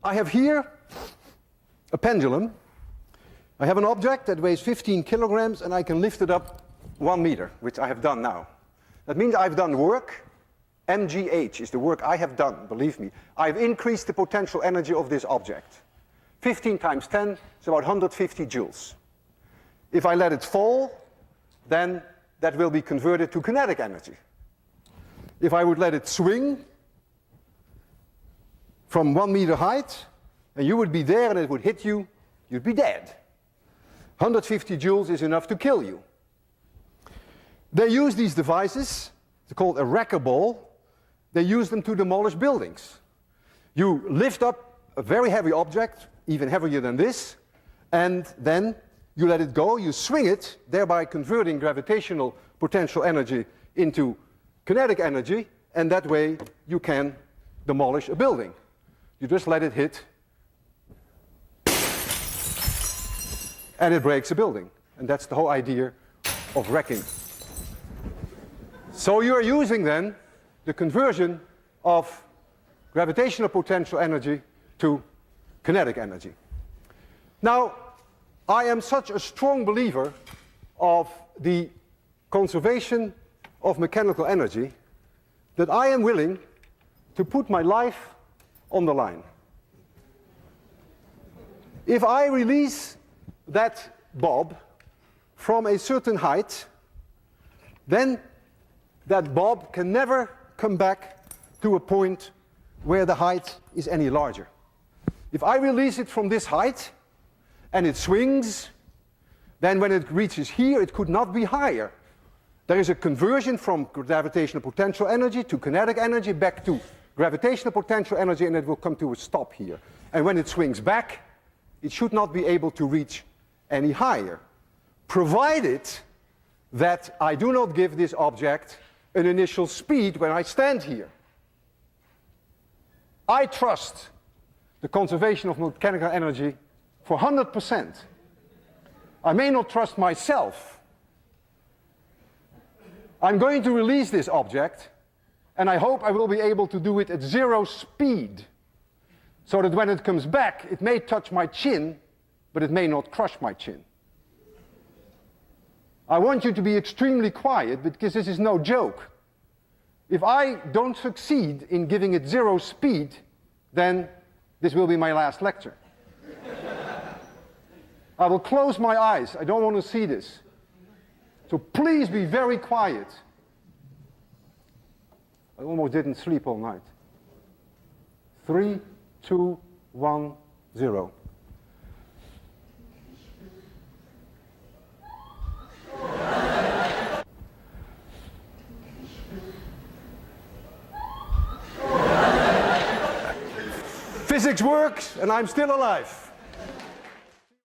I have here a pendulum. I have an object that weighs 15 kilograms and I can lift it up 1 meter, which I have done now. That means I've done work. mgh is the work I have done, believe me. I've increased the potential energy of this object. 15 times 10 is about 150 joules. If I let it fall, then that will be converted to kinetic energy. If I would let it swing from 1 meter height, and you would be there and it would hit you, you'd be dead. 150 joules is enough to kill you. They use these devices, they're called a wrecker ball. They use them to demolish buildings. You lift up a very heavy object, even heavier than this, and then you let it go, you swing it, thereby converting gravitational potential energy into kinetic energy, and that way you can demolish a building. You just let it hit, and it breaks a building. And that's the whole idea of wrecking. So you are using then the conversion of gravitational potential energy to kinetic energy. Now, I am such a strong believer of the conservation of mechanical energy that I am willing to put my life on the line. If I release that bob from a certain height, then that bob can never come back to a point where the height is any larger. If I release it from this height and it swings, then when it reaches here, it could not be higher. There is a conversion from gravitational potential energy to kinetic energy back to gravitational potential energy, and it will come to a stop here. And when it swings back, it should not be able to reach any higher, provided that I do not give this object an initial speed when I stand here. I trust the conservation of mechanical energy for 100%. I may not trust myself. I'm going to release this object, and I hope I will be able to do it at 0 speed, so that when it comes back, it may touch my chin, but it may not crush my chin. I want you to be extremely quiet, because this is no joke. If I don't succeed in giving it 0 speed, then this will be my last lecture. I will close my eyes. I don't want to see this. So please be very quiet. I almost didn't sleep all night. 3, 2, 1, 0. Physics works, and I'm still alive.